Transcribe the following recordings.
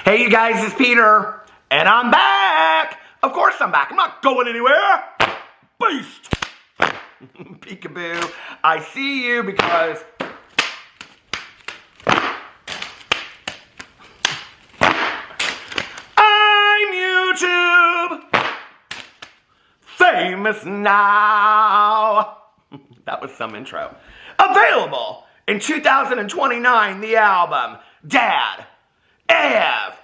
Hey you guys, it's Peter, and I'm back! Of course I'm back, I'm not going anywhere! Beast! Peekaboo, I see you because... I'm YouTube! Famous now! That was some intro. Available in 2029, the album, Dad, Ev,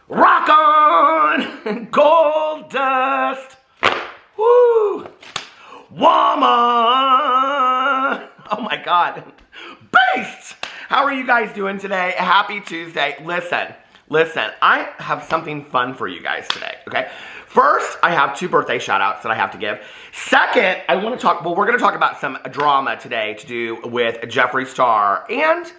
Rock On, Gold Dust, Woo, Woman, oh my God, Beasts! How are you guys doing today? Happy Tuesday. Listen, I have something fun for you guys today, okay? First, I have 2 birthday shout-outs that I have to give. Second, I want to talk, well, we're going to talk about some drama today to do with Jeffree Star and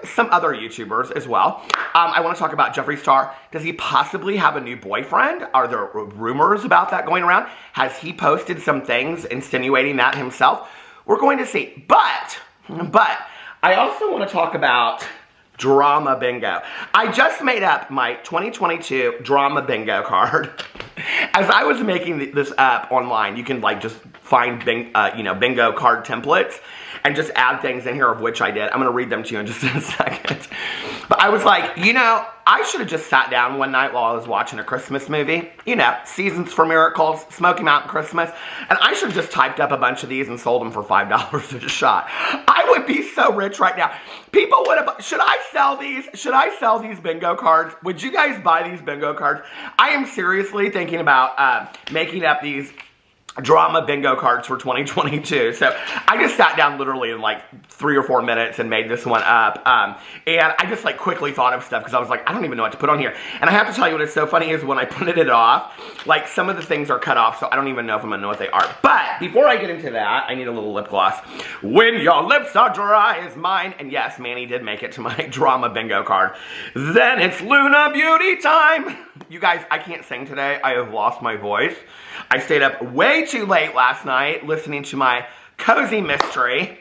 some other YouTubers as well. I want to talk about Jeffree Star. Does he possibly have a new boyfriend? Are there rumors about that going around? Has he posted some things insinuating that himself? We're going to see. But I also want to talk about drama bingo. I just made up my 2022 drama bingo card. As I was making this up online, you can like just find bingo card templates and just add things in here, of which I did. I'm going to read them to you in just a second. But I was like, you know, I should have just sat down one night while I was watching a Christmas movie. You know, Seasons for Miracles, Smoky Mountain Christmas. And I should have just typed up a bunch of these and sold them for $5 a shot. I would be so rich right now. People would have, should I sell these? Should I sell these bingo cards? Would you guys buy these bingo cards? I am seriously thinking about making up these drama bingo cards for 2022. So I just sat down literally in like 3 or 4 minutes and made this one up. And I just like quickly thought of stuff because I was like, I don't even know what to put on here. And I have to tell you what is so funny is when I printed it off, like some of the things are cut off, so I don't even know if I'm gonna know what they are. But before I get into that, I need a little lip gloss. When your lips are dry as mine, and yes, Manny did make it to my drama bingo card, then it's Luna Beauty time. You guys, I can't sing today. I have lost my voice. I stayed up way too late last night listening to my cozy mystery,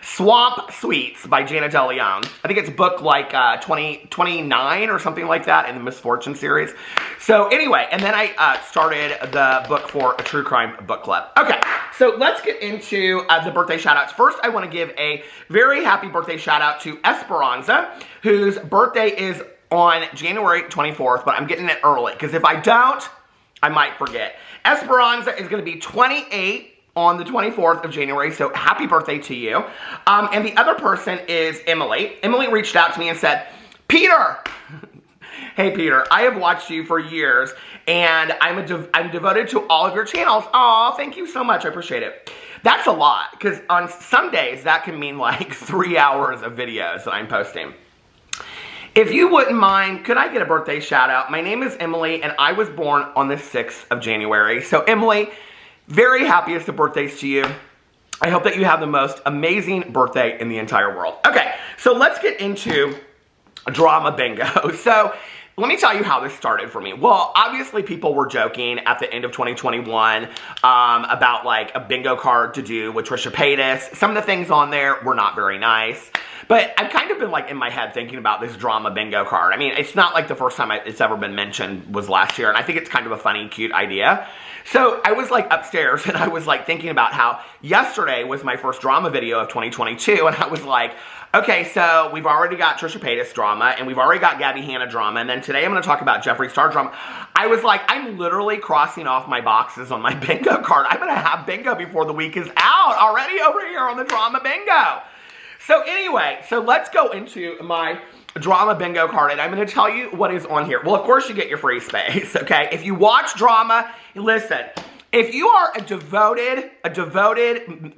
Swamp Sweets by Jana DeLeon. I think it's book like 29 or something like that in the Misfortune series. So anyway, and then I started the book for a true crime book club. Okay, so let's get into the birthday shout-outs. First, I want to give a very happy birthday shout-out to Esperanza, whose birthday is on January 24th, but I'm getting it early, because if I don't, I might forget. Esperanza is going to be 28 on the 24th of January, so happy birthday to you. And the other person is Emily. Emily reached out to me and said, Peter, hey Peter, I have watched you for years, and I'm devoted to all of your channels. Aw, thank you so much, I appreciate it. That's a lot, because on some days, that can mean like 3 hours of videos that I'm posting. If you wouldn't mind, could I get a birthday shout out? My name is Emily, and I was born on the 6th of January. So Emily, very happiest of birthdays to you. I hope that you have the most amazing birthday in the entire world. Okay, so let's get into drama bingo. So let me tell you how this started for me. Well, obviously people were joking at the end of 2021 about like a bingo card to do with Trisha Paytas. Some of the things on there were not very nice. But I've kind of been like in my head thinking about this drama bingo card. I mean, it's not like the first time it's ever been mentioned was last year. And I think it's kind of a funny, cute idea. So I was like upstairs and I was like thinking about how yesterday was my first drama video of 2022. And I was like, okay, so we've already got Trisha Paytas drama and we've already got Gabby Hanna drama. And then today I'm going to talk about Jeffree Star drama. I was like, I'm literally crossing off my boxes on my bingo card. I'm going to have bingo before the week is out already over here on the drama bingo. So anyway, so let's go into my drama bingo card, and I'm going to tell you what is on here. Well, of course you get your free space, okay? If you watch drama, listen, if you are a devoted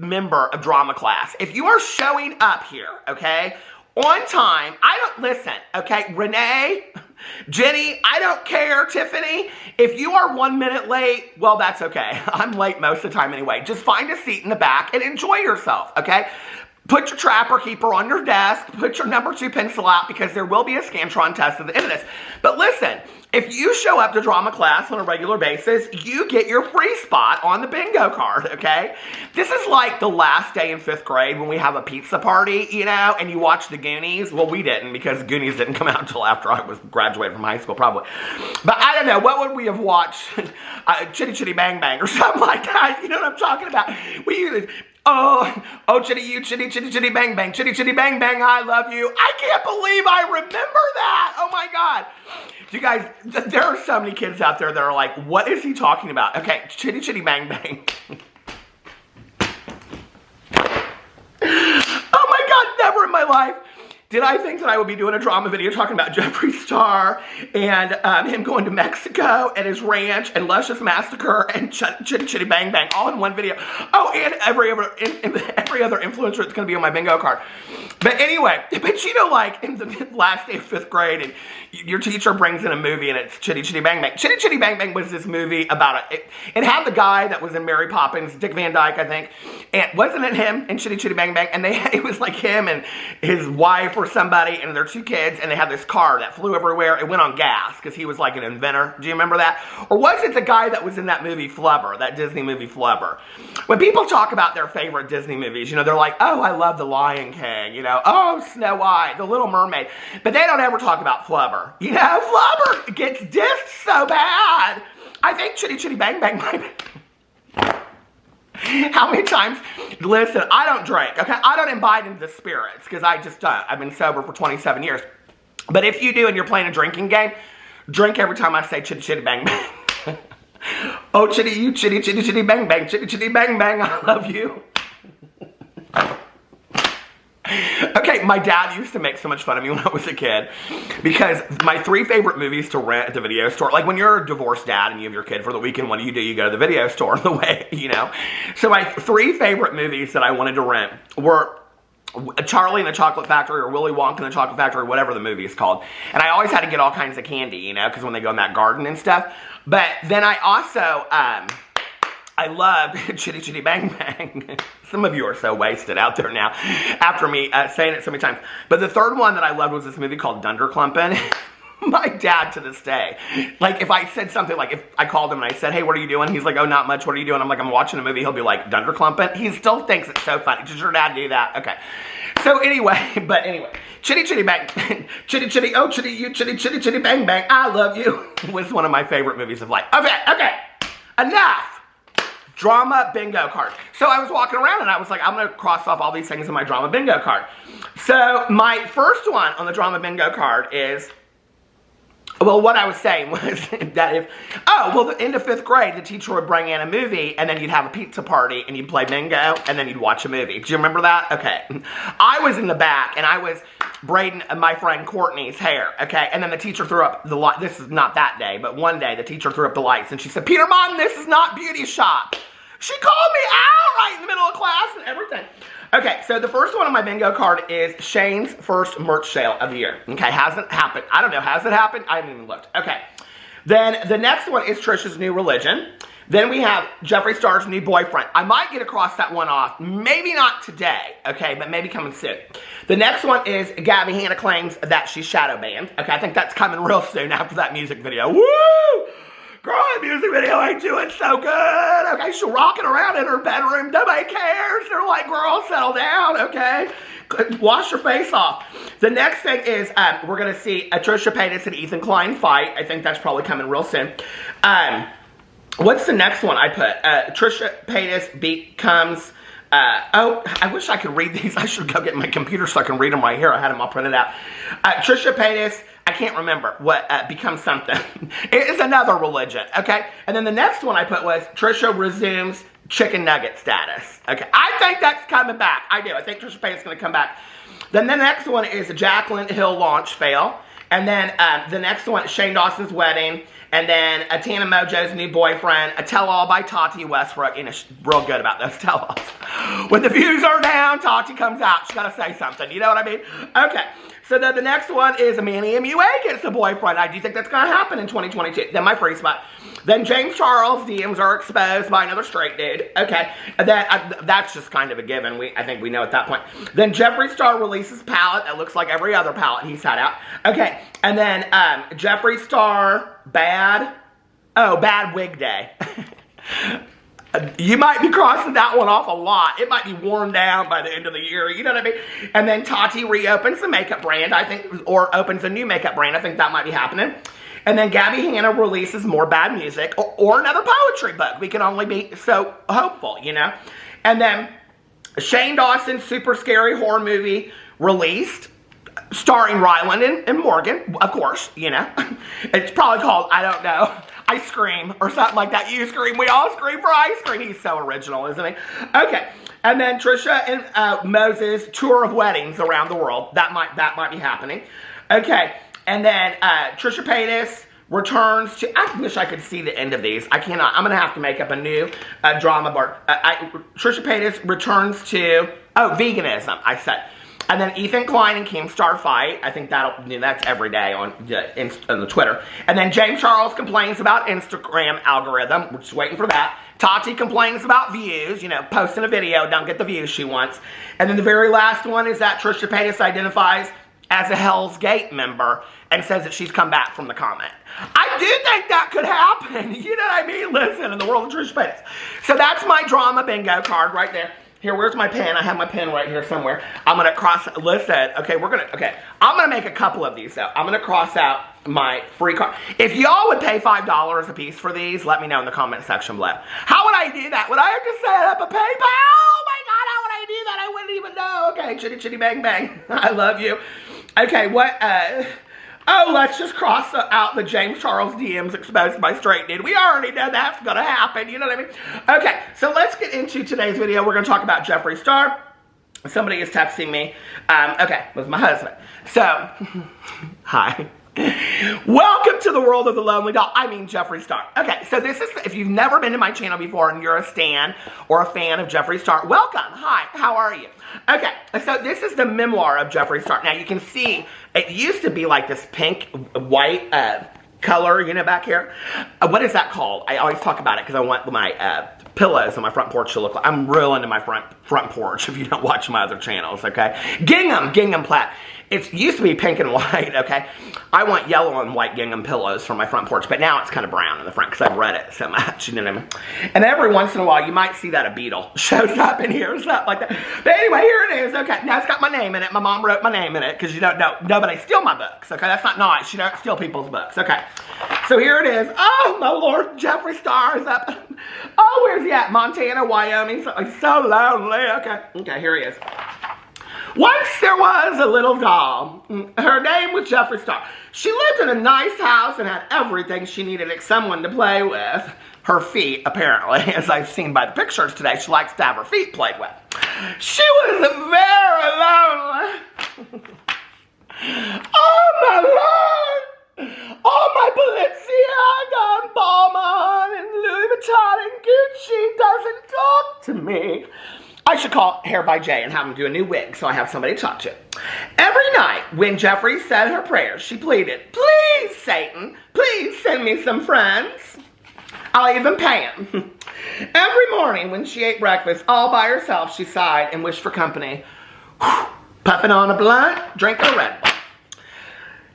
member of drama class, if you are showing up here, okay, on time, listen, okay, Renee, Jenny, I don't care, Tiffany, if you are 1 minute late, well, that's okay. I'm late most of the time anyway. Just find a seat in the back and enjoy yourself, okay? Put your trapper keeper on your desk. Put your number 2 pencil out because there will be a Scantron test at the end of this. But listen, if you show up to drama class on a regular basis, you get your free spot on the bingo card, okay? This is like the last day in 5th grade when we have a pizza party, you know, and you watch the Goonies. Well, we didn't because Goonies didn't come out until after I was graduated from high school, probably. But I don't know, what would we have watched? Chitty Chitty Bang Bang or something like that. You know what I'm talking about? We usually... Oh, chitty you, chitty, chitty, chitty, bang, bang, chitty, chitty, bang, bang, I love you. I can't believe I remember that. Oh my God. You guys, there are so many kids out there that are like, what is he talking about? Okay, chitty, chitty, bang, bang. Oh my God, never in my life did I think that I would be doing a drama video talking about Jeffree Star and him going to Mexico and his ranch and Luscious Massacre and Chitty Chitty Bang Bang all in one video. Oh, and every other influencer that's going to be on my bingo card. But anyway, but you know, like in the last day of 5th grade and your teacher brings in a movie and it's Chitty Chitty Bang Bang. Chitty Chitty Bang Bang was this movie about it had the guy that was in Mary Poppins, Dick Van Dyke, I think. And wasn't it him in Chitty Chitty Bang Bang? And it was like him and his wife or somebody and their 2 kids, and they had this car that flew everywhere. It went on gas because he was like an inventor. Do you remember that? Or was it the guy that was in that movie Flubber, that Disney movie Flubber? When people talk about their favorite Disney movies, you know, they're like, oh, I love The Lion King, you know, oh, Snow White, The Little Mermaid. But they don't ever talk about Flubber. You know, Flubber gets dissed so bad. I think Chitty Chitty Bang Bang might be. How many times? Listen, I don't drink, okay? I don't imbibe into the spirits because I just don't. I've been sober for 27 years. But if you do and you're playing a drinking game, drink every time I say chitty chitty bang bang. Oh, chitty you, chitty chitty chitty bang bang, chitty chitty bang bang, I love you. Okay, my dad used to make so much fun of me when I was a kid because my 3 favorite movies to rent at the video store, like when you're a divorced dad and you have your kid for the weekend, what do? You go to the video store on the way, you know? So my 3 favorite movies that I wanted to rent were Charlie and the Chocolate Factory or Willy Wonka and the Chocolate Factory, whatever the movie is called. And I always had to get all kinds of candy, you know, because when they go in that garden and stuff. But then I also... I love Chitty Chitty Bang Bang. Some of you are so wasted out there now after me saying it so many times. But the 3rd one that I loved was this movie called Dunderklumpen. My dad to this day, like if I said something like, if I called him and I said, hey, what are you doing? He's like, oh, not much. What are you doing? I'm like, I'm watching a movie. He'll be like, Dunderklumpen. He still thinks it's so funny. Does your dad do that? Okay. So anyway, Chitty Chitty Bang, Chitty Chitty, oh, Chitty you, Chitty Chitty Chitty Bang Bang, I love you, was one of my favorite movies of life. Okay, enough. Drama bingo card. So I was walking around and I was like, I'm going to cross off all these things in my drama bingo card. So my first one on the drama bingo card is, well, what I was saying was that if, the end of 5th grade, the teacher would bring in a movie and then you'd have a pizza party and you'd play bingo and then you'd watch a movie. Do you remember that? Okay. I was in the back and I was braiding my friend Courtney's hair, okay? And then the teacher threw up the light. This is not that day, but one day the teacher threw up the lights and she said, Peter Monn, this is not beauty shop. She called me out right in the middle of class and everything. Okay, so the first one on my bingo card is Shane's first merch sale of the year. Okay, hasn't happened. I don't know, has it happened? I haven't even looked. Okay, then the next one is Trisha's new religion. Then we have Jeffree Star's new boyfriend. I might get across that one off. Maybe not today, okay, but maybe coming soon. The next one is Gabby Hanna claims that she's shadow banned. Okay, I think that's coming real soon after that music video. Woo! Girl, that music video ain't doing so good. Okay, she's rocking around in her bedroom. Nobody cares. They're like, girl, settle down, okay? Wash your face off. The next thing is we're going to see a Trisha Paytas and Ethan Klein fight. I think that's probably coming real soon. What's the next one I put? Trisha Paytas becomes... I wish I could read these. I should go get my computer so I can read them right here. I had them all printed out. Trisha Paytas, I can't remember what, becomes something. It is another religion, okay? And then the next one I put was Trisha resumes chicken nugget status. Okay, I think that's coming back. I do. I think Trisha Paytas is going to come back. Then the next one is Jaclyn Hill launch fail. And then the next one is Shane Dawson's wedding. And then Tana Mojo's new boyfriend, a tell-all by Tati Westbrook. You know, she's real good about those tell-alls. When the views are down, Tati comes out. She's got to say something. You know what I mean? Okay. So then the next one is Manny MUA gets a boyfriend. I do think that's going to happen in 2022. Then my free spot. Then James Charles' DMs are exposed by another straight dude. Okay. And then that's just kind of a given. I think we know at that point. Then Jeffree Star releases palette that looks like every other palette he's had out. Okay. And then Jeffree Star, bad wig day. You might be crossing that one off a lot. It might be worn down by the end of the year. You know what I mean? And then Tati reopens a makeup brand, I think, or opens a new makeup brand. I think that might be happening. And then Gabby Hanna releases more bad music or another poetry book. We can only be so hopeful, you know? And then Shane Dawson's super scary horror movie released, starring Ryland and Morgan, of course, you know. It's probably called, I don't know, I Scream or something like that. You scream, we all scream for ice cream. He's so original, isn't he? Okay. And then Trisha and Moses tour of weddings around the world. That might be happening. Okay. And then Trisha Paytas returns to, I wish I could see the end of these. I cannot. I'm going to have to make up a new drama bar. Trisha Paytas returns to, veganism, I said. And then Ethan Klein and Keemstar fight. I think that's every day on the Twitter. And then James Charles complains about Instagram algorithm. We're just waiting for that. Tati complains about views. You know, posting a video, don't get the views she wants. And then the very last one is that Trisha Paytas identifies as a Hell's Gate member and says that she's come back from the comment. I do think that could happen. You know what I mean? Listen, in the world of Trisha Paytas. So that's my drama bingo card right there. Here, where's my pen? I have my pen right here somewhere. I'm going to listen, okay, I'm going to make a couple of these, though. I'm going to cross out my free card. If y'all would pay $5 a piece for these, let me know in the comment section below. How would I do that? Would I have to set up a PayPal? Oh my God, how would I do that? I wouldn't even know. Okay, chitty chitty bang bang. I love you. Okay, let's just cross out the James Charles DMs exposed by straight dude. We already know that's going to happen. You know what I mean? Okay, so let's get into today's video. We're going to talk about Jeffree Star. Somebody is texting me. Okay, it was my husband. So, hi. Welcome to the world of the lonely doll. I mean Jeffree Star. Okay, so this is, if you've never been to my channel before and you're a stan or a fan of Jeffree Star, welcome. Hi, how are you? Okay, so this is the memoir of Jeffree Star. Now you can see, it used to be like this pink, white color, you know, back here. What is that called? I always talk about it because I want my pillows on my front porch to look like, I'm real into my front porch if you don't watch my other channels, okay? Gingham plaid. It used to be pink and white, okay? I want yellow and white gingham pillows for my front porch, but now it's kind of brown in the front because I've read it so much, you know what I mean? And every once in a while, you might see that a beetle shows up in here or something like that. But anyway, here it is, okay? Now, it's got my name in it. My mom wrote my name in it because you don't know, nobody steal my books, okay? That's not nice. You don't steal people's books, okay? So here it is. Oh, my Lord, Jeffree Star is up. Oh, where's he at? Montana, Wyoming. So lonely. Okay, here he is. Once there was a little doll. Her name was Jeffree Star. She lived in a nice house and had everything she needed except someone to play with. Her feet, apparently, as I've seen by the pictures today, she likes to have her feet played with. She was very lonely. Oh, my Lord. All my Balenciaga and Balmain and Louis Vuitton and Gucci doesn't talk to me. I should call Hair by Jay and have him do a new wig so I have somebody to talk to. Every night when Jeffree said her prayers, she pleaded, please, Satan, please send me some friends. I'll even pay him. Every morning when she ate breakfast all by herself, she sighed and wished for company. Puffing on a blunt, drinking a Red Bull.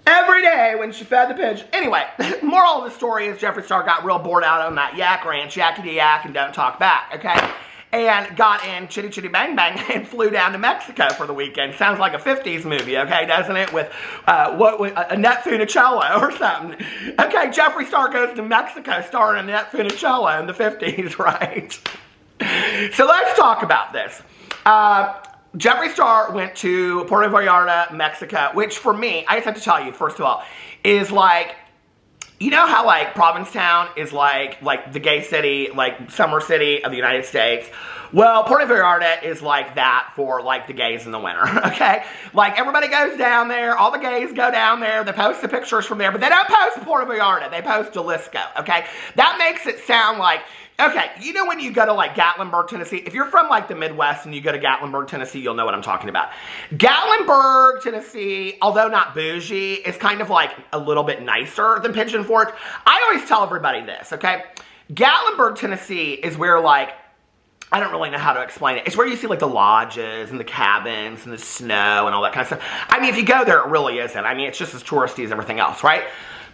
Every day when she fed the pigeon. Anyway, moral of the story is Jeffree Star got real bored out on that yak ranch, yakety yak, and don't talk back, okay? And got in Chitty Chitty Bang Bang and flew down to Mexico for the weekend. Sounds like a 50s movie, okay, doesn't it? With Annette Funicello or something. Okay, Jeffree Star goes to Mexico starring Annette Funicello in the 50s, right? So let's talk about this. Jeffree Star went to Puerto Vallarta, Mexico, which for me, I just have to tell you, first of all, is like, you know how like Provincetown is like the gay city, like summer city of the United States? Well, Puerto Vallarta is like that for like the gays in the winter, okay? Like everybody goes down there, all the gays go down there, they post the pictures from there, but they don't post Puerto Vallarta, they post Jalisco, okay? That makes it sound like, okay, you know when you go to like Gatlinburg, Tennessee, if you're from like the Midwest and you go to Gatlinburg, Tennessee, you'll know what I'm talking about. Gatlinburg, Tennessee, although not bougie, is kind of like a little bit nicer than Pigeon Forge. I always tell everybody this, okay? Gatlinburg, Tennessee is where like, I don't really know how to explain it. It's where you see like the lodges and the cabins and the snow and all that kind of stuff. I mean, if you go there, it really isn't. I mean, it's just as touristy as everything else, right?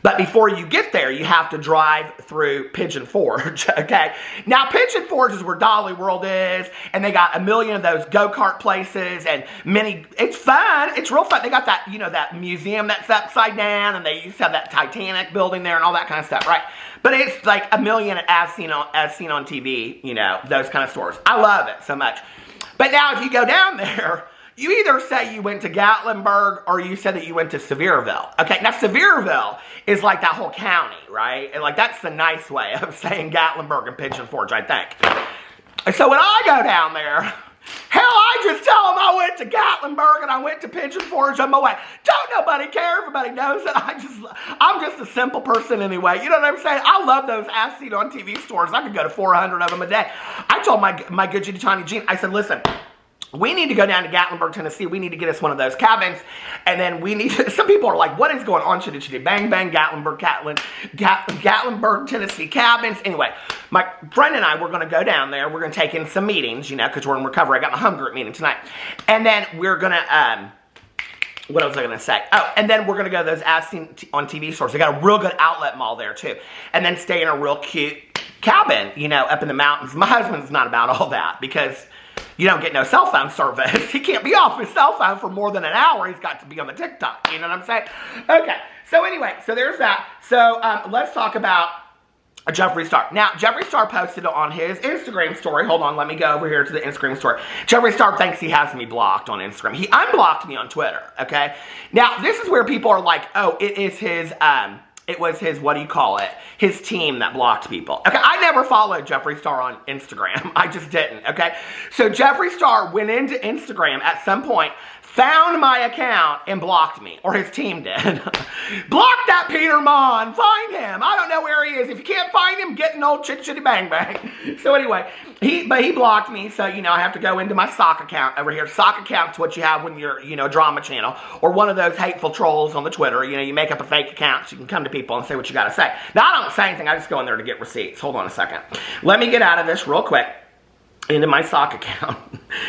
But before you get there, you have to drive through Pigeon Forge, okay? Now, Pigeon Forge is where Dolly World is, and they got a million of those go-kart places and many, it's fun. It's real fun. They got that, you know, that museum that's upside down, and they used to have that Titanic building there and all that kind of stuff, right? But it's like a million as seen on TV, you know, those kind of stores. I love it so much. But now if you go down there, you either say you went to Gatlinburg or you said that you went to Sevierville. Okay, now Sevierville is like that whole county, right? And like that's the nice way of saying Gatlinburg and Pigeon Forge, I think. And so when I go down there, hell, I just tell them I went to Gatlinburg and I went to Pigeon Forge on my way. Don't nobody care. Everybody knows that I'm just a simple person anyway. You know what I'm saying? I love those as seen on TV stores. I could go to 400 of them a day. I told my good Judy Tawny Jean, I said, listen, we need to go down to Gatlinburg, Tennessee. We need to get us one of those cabins. And then we need to, some people are like, what is going on? Chitty chitty bang bang, Gatlinburg, Tennessee cabins. Anyway, my friend and I, we're going to go down there. We're going to take in some meetings, you know, because we're in recovery. I got my home group meeting tonight. And then we're going to, what else was I going to say? Oh, and then we're going to go to those as seen on TV stores. They got a real good outlet mall there, too. And then stay in a real cute cabin, you know, up in the mountains. My husband's not about all that because you don't get no cell phone service. He can't be off his cell phone for more than an hour. He's got to be on the TikTok. You know what I'm saying? Okay. So anyway, so there's that. So let's talk about Jeffree Star. Now, Jeffree Star posted on his Instagram story. Hold on, let me go over here to the Instagram story. Jeffree Star thinks he has me blocked on Instagram. He unblocked me on Twitter, okay? Now, this is where people are like, oh, it is his, it was his, what do you call it? His team that blocked people. Okay, I never followed Jeffree Star on Instagram. I just didn't, okay? So Jeffree Star went into Instagram at some point, found my account, and blocked me. Or his team did. Block that Peter Monn. Find him. I don't know where he is. If you can't find him, get an old chitty chitty bang bang. So anyway, he blocked me. So, you know, I have to go into my sock account over here. Sock account's what you have when you're, you know, drama channel. Or one of those hateful trolls on the Twitter. You know, you make up a fake account so you can come to people and say what you got to say. Now, I don't say anything. I just go in there to get receipts. Hold on a second. Let me get out of this real quick. Into my sock account.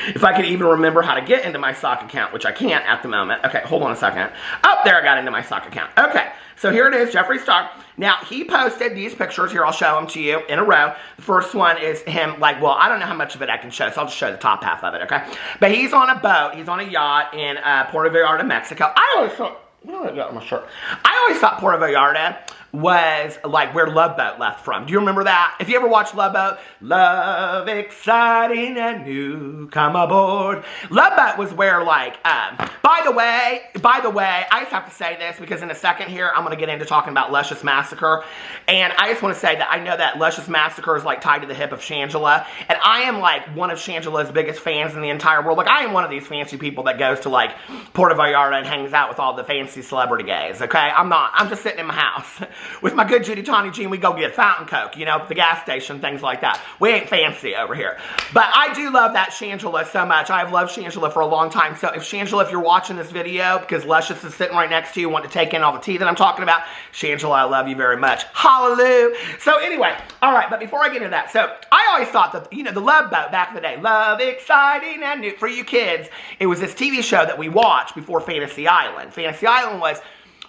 If I could even remember how to get into my sock account, which I can't at the moment. Okay, hold on a second. Oh, there I got into my sock account. Okay, so here it is, Jeffree Star. Now, he posted these pictures. Here, I'll show them to you in a row. The first one is him, like, well, I don't know how much of it I can show, so I'll just show the top half of it, okay? But he's on a boat. He's on a yacht in Puerto Vallarta, Mexico. I always thought, what did I got on my shirt? I always thought Puerto Vallarta was like where Love Boat left from. Do you remember that? If you ever watched Love Boat, love, exciting and new, come aboard. Love Boat was where like, by the way, I just have to say this because in a second here, I'm going to get into talking about Luscious Massacre. And I just want to say that I know that Luscious Massacre is like tied to the hip of Shangela. And I am like one of Shangela's biggest fans in the entire world. Like I am one of these fancy people that goes to like Puerto Vallarta and hangs out with all the fancy celebrity gays, okay? I'm just sitting in my house. With my good Judy Tawny Jean, we go get fountain Coke, you know, at the gas station, things like that. We ain't fancy over here. But I do love that Shangela so much. I've loved Shangela for a long time. So if Shangela, if you're watching this video, because Luscious is sitting right next to you, want to take in all the tea that I'm talking about, Shangela, I love you very much. Hallelujah. So anyway, all right, but before I get into that, so I always thought that, you know, the Love Boat back in the day, love, exciting, and new, for you kids, it was this TV show that we watched before Fantasy Island. Fantasy Island was,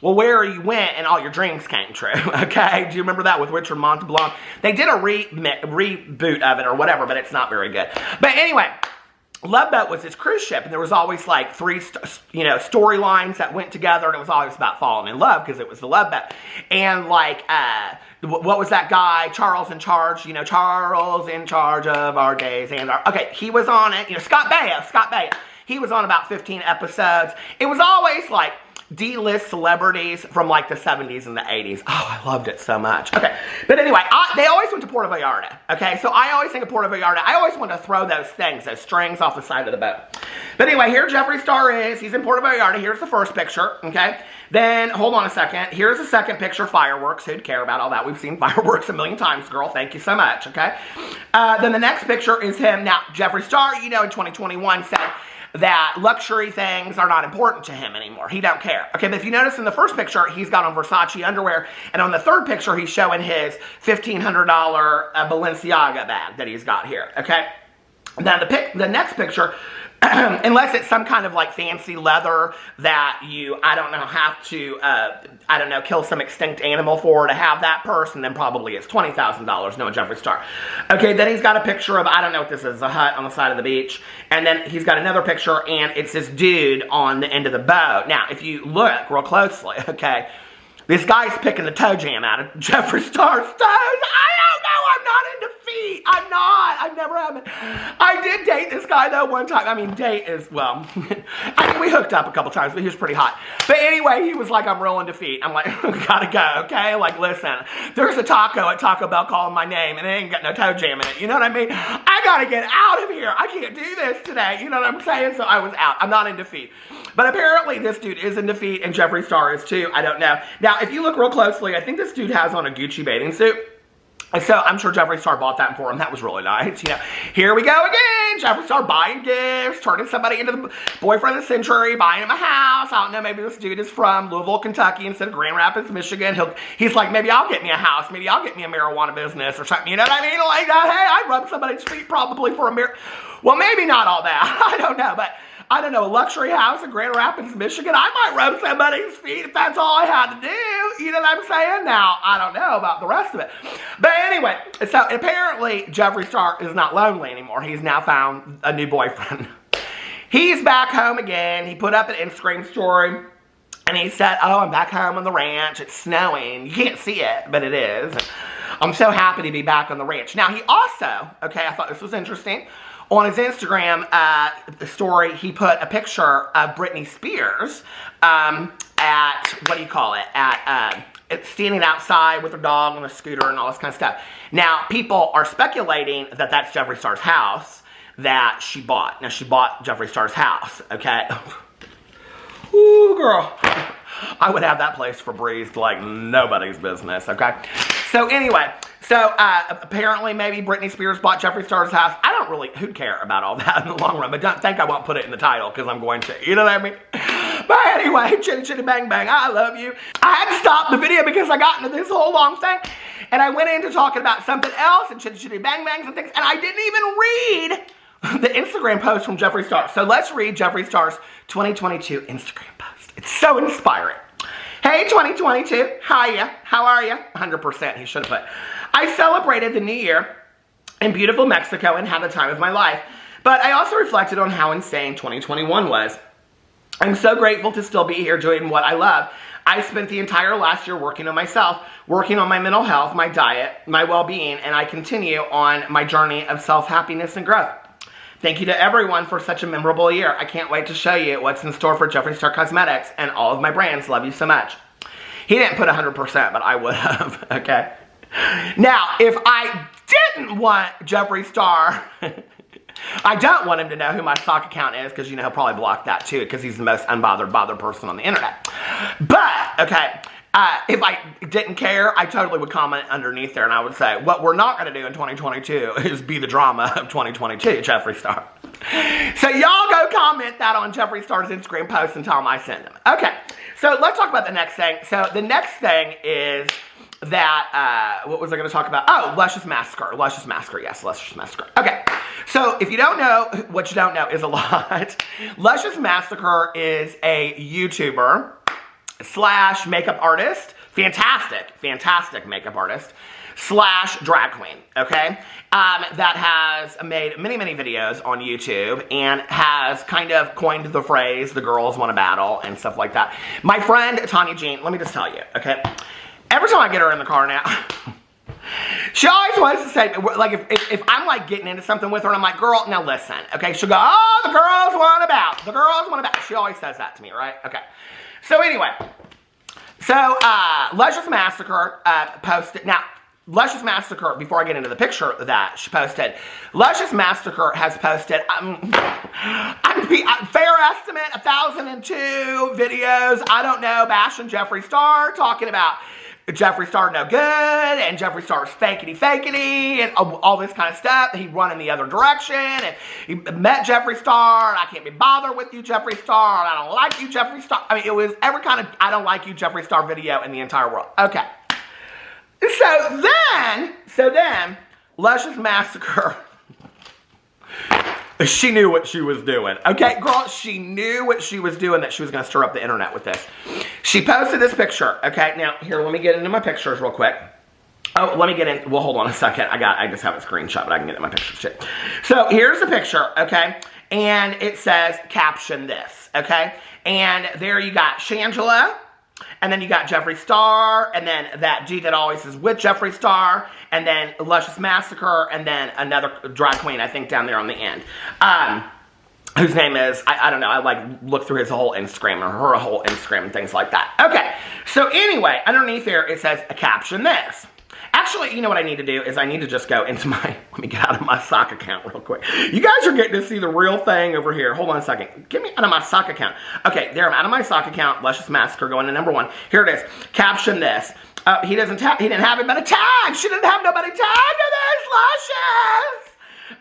well, where you went and all your dreams came true, okay? Do you remember that with Richard Montalban? They did a reboot of it or whatever, but it's not very good. But anyway, Love Boat was this cruise ship, and there was always like three, you know, storylines that went together, and it was always about falling in love because it was the Love Boat. And like, what was that guy, Charles in Charge, you know, Charles in charge of our days and our, okay, he was on it, you know, Scott Baio. He was on about 15 episodes. It was always like, D-list celebrities from like the 70s and the 80s. Oh, I loved it so much. Okay, but anyway, they always went to Puerto Vallarta. Okay, so I always think of Puerto Vallarta. I always want to throw those things, those strings off the side of the boat. But anyway, here Jeffree Star is. He's in Puerto Vallarta. Here's the first picture, okay? Then, hold on a second. Here's the second picture, fireworks. Who'd care about all that? We've seen fireworks a million times, girl. Thank you so much, okay? Then the next picture is him. Now, Jeffree Star, you know, in 2021 said that luxury things are not important to him anymore. He don't care. Okay, but if you notice in the first picture, he's got on Versace underwear, and on the third picture, he's showing his $1,500 Balenciaga bag that he's got here, okay? Now, the next picture, unless it's some kind of like fancy leather that you, I don't know, have to, I don't know, kill some extinct animal for to have that purse, and then probably it's $20,000, no, Jeffree Star. Okay, then he's got a picture of, I don't know what this is, a hut on the side of the beach, and then he's got another picture, and it's this dude on the end of the boat. Now, if you look real closely, okay, this guy's picking the toe jam out of Jeffree Star's toes. I don't know, I'm not into feet. I'm not. I never have been. I did date this guy, though, one time. I mean, date is, well, I think we hooked up a couple times, but he was pretty hot. But anyway, he was like, I'm real into feet. I'm like, gotta go, okay? Like, listen, there's a taco at Taco Bell calling my name, and it ain't got no toe jam in it. You know what I mean? I gotta get out of here. I can't do this today. You know what I'm saying? So I was out. I'm not into feet. But apparently, this dude is into feet, and Jeffree Star is too. I don't know. Now, if you look real closely, I think this dude has on a Gucci bathing suit. So I'm sure Jeffree Star bought that for him. That was really nice. You know, here we go again. Jeffree Star buying gifts, turning somebody into the boyfriend of the century, buying him a house. I don't know, maybe this dude is from Louisville, Kentucky instead of Grand Rapids, Michigan. He's like, maybe I'll get me a house. Maybe I'll get me a marijuana business or something. You know what I mean? Like, hey, I'd rub somebody's feet probably for a well, maybe not all that. I don't know, but I don't know, a luxury house in Grand Rapids, Michigan, I might rub somebody's feet if that's all I had to do. You know what I'm saying? Now, I don't know about the rest of it. But anyway, so apparently Jeffree Star is not lonely anymore. He's now found a new boyfriend. He's back home again. He put up an Instagram story and he said, oh, I'm back home on the ranch. It's snowing. You can't see it, but it is. I'm so happy to be back on the ranch. Now, he also, okay, I thought this was interesting. On his Instagram story, he put a picture of Britney Spears at, what do you call it, at standing outside with her dog on a scooter and all this kind of stuff. Now, people are speculating that that's Jeffree Star's house that she bought. Now, she bought Jeffree Star's house, okay? Ooh, girl. I would have that place Febrezed like nobody's business, okay? So anyway, apparently maybe Britney Spears bought Jeffree Star's house. I don't really, who'd care about all that in the long run, but don't think I won't put it in the title because I'm going to, you know what I mean? But anyway, chitty chitty bang bang, I love you. I had to stop the video because I got into this whole long thing and I went into talking about something else and chitty chitty bang bangs and things, and I didn't even read the Instagram post from Jeffree Star. So let's read Jeffree Star's 2022 Instagram post. It's so inspiring. Hey, 2022, how are you? 100%, he should have put. I celebrated the new year in beautiful Mexico and had the time of my life, but I also reflected on how insane 2021 was. I'm so grateful to still be here doing what I love. I spent the entire last year working on myself, working on my mental health, my diet, my well-being, and I continue on my journey of self-happiness and growth. Thank you to everyone for such a memorable year. I can't wait to show you what's in store for Jeffree Star Cosmetics and all of my brands. Love you so much. He didn't put 100%, but I would have, okay? Now, if I didn't want Jeffree Star, I don't want him to know who my stock account is because, you know, he'll probably block that too because he's the most bothered person on the internet. But, okay, if I didn't care, I totally would comment underneath there and I would say, what we're not going to do in 2022 is be the drama of 2022, Jeffree Star. So y'all go comment that on Jeffree Star's Instagram post and tell him I sent him. Okay, so let's talk about the next thing. So the next thing is that, what was I going to talk about? Oh, Luscious Massacre. Luscious Massacre, yes, Luscious Massacre. Okay, so if you don't know, what you don't know is a lot. Luscious Massacre is a YouTuber / makeup artist, fantastic makeup artist / drag queen, okay, that has made many videos on YouTube and has kind of coined the phrase, the girls want to battle and stuff like that. My friend, Tanya Jean, let me just tell you, okay, every time I get her in the car now, she always wants to say, like, if I'm, like, getting into something with her, and I'm like, girl, now listen, okay, she'll go, oh, the girls want to battle, the girls want to battle. She always says that to me, right? Okay. So anyway, Luscious Massacre posted, now, Luscious Massacre, before I get into the picture that she posted, Luscious Massacre has posted, fair estimate, 1,002 videos, I don't know, bashing Jeffree Star, talking about Jeffree Star no good, and Jeffree Star's fakety, and all this kind of stuff. He run in the other direction, and he met Jeffree Star, and I can't be bothered with you, Jeffree Star, and I don't like you, Jeffree Star. I mean, it was every kind of I don't like you, Jeffree Star video in the entire world. Okay. So then, Luscious Massacre, she knew what she was doing. Okay, girl, she knew what she was doing, that she was going to stir up the internet with this. She posted this picture. Okay, now, here, let me get into my pictures real quick. Oh, let me get in. Well, hold on a second. I just have a screenshot, but I can get in my picture shit. So, here's the picture, okay? And it says, caption this, okay? And there you got Shangela. And then you got Jeffree Star, and then that dude that always is with Jeffree Star, and then Luscious Massacre, and then another drag queen, I think, down there on the end. Whose name is, I don't know, I like looked through his whole Instagram, or her whole Instagram, and things like that. Okay, so anyway, underneath there, it says, caption this. Actually, you know what I need to do is I need to just go into my, let me get out of my sock account real quick. You guys are getting to see the real thing over here. Hold on a second. Get me out of my sock account. Okay, there, I'm out of my sock account. Luscious Massacre going to number 1. Here it is. Caption this. He didn't have anybody tag. She didn't have nobody tag to this, Luscious.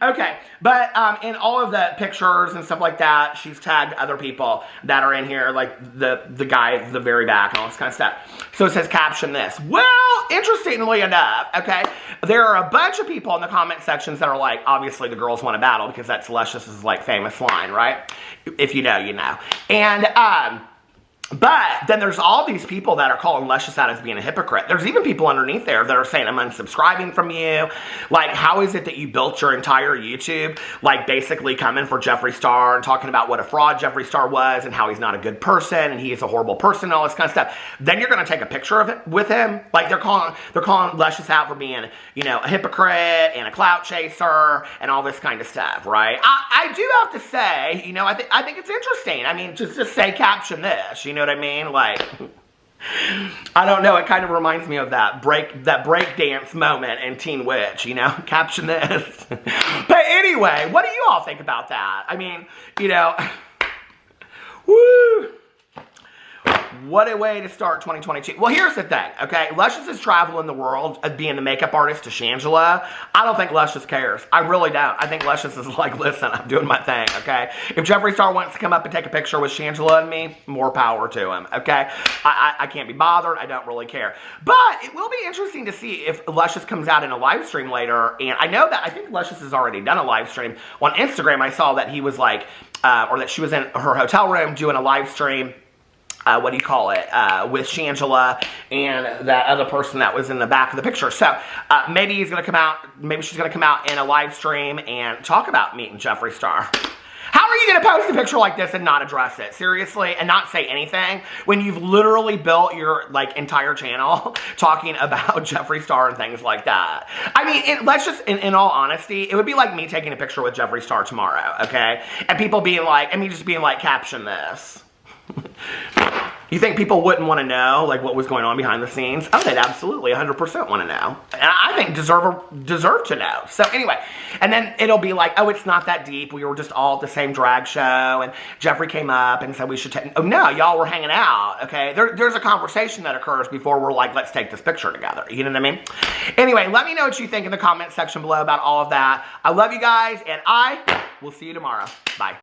Okay, but in all of the pictures and stuff like that, she's tagged other people that are in here, like the guy at the very back and all this kind of stuff. So it says, caption this. Well, interestingly enough, okay, there are a bunch of people in the comment sections that are like, obviously the girls want to battle, because that's Luscious's like famous line, right? If you know, you know. And but then there's all these people that are calling Luscious out as being a hypocrite. There's even people underneath there that are saying, I'm unsubscribing from you. Like, how is it that you built your entire YouTube, like, basically coming for Jeffree Star and talking about what a fraud Jeffree Star was and how he's not a good person and he is a horrible person and all this kind of stuff. Then you're going to take a picture of it with him? Like, they're calling Luscious out for being, you know, a hypocrite and a clout chaser and all this kind of stuff, right? I do have to say, you know, I think it's interesting. I mean, just say caption this, you know what I mean? Like, I don't know, it kind of reminds me of that break dance moment in Teen Witch, you know? Caption this. But anyway, what do you all think about that? I mean, you know, woo! What a way to start 2022. Well, here's the thing, okay? Luscious is traveling the world as being the makeup artist to Shangela. I don't think Luscious cares. I really don't. I think Luscious is like, listen, I'm doing my thing, okay? If Jeffree Star wants to come up and take a picture with Shangela and me, more power to him, okay? I can't be bothered. I don't really care. But it will be interesting to see if Luscious comes out in a live stream later. And I know that, I think Luscious has already done a live stream. On Instagram, I saw that he was like, or that she was in her hotel room doing a live stream. What do you call it, with Shangela and that other person that was in the back of the picture. So, maybe he's going to come out, maybe she's going to come out in a live stream and talk about meeting Jeffree Star. How are you going to post a picture like this and not address it? Seriously? And not say anything? When you've literally built your, like, entire channel talking about Jeffree Star and things like that. I mean, let's just, in all honesty, it would be like me taking a picture with Jeffree Star tomorrow, okay? And people being like, and me just being like, caption this. You think people wouldn't want to know, like, what was going on behind the scenes? Oh, they'd absolutely 100% want to know. And I think deserve to know. So anyway, and then it'll be like, oh, it's not that deep. We were just all at the same drag show, and Jeffree came up and said we should take, oh, no, y'all were hanging out, okay? There's a conversation that occurs before we're like, let's take this picture together. You know what I mean? Anyway, let me know what you think in the comment section below about all of that. I love you guys, and I will see you tomorrow. Bye.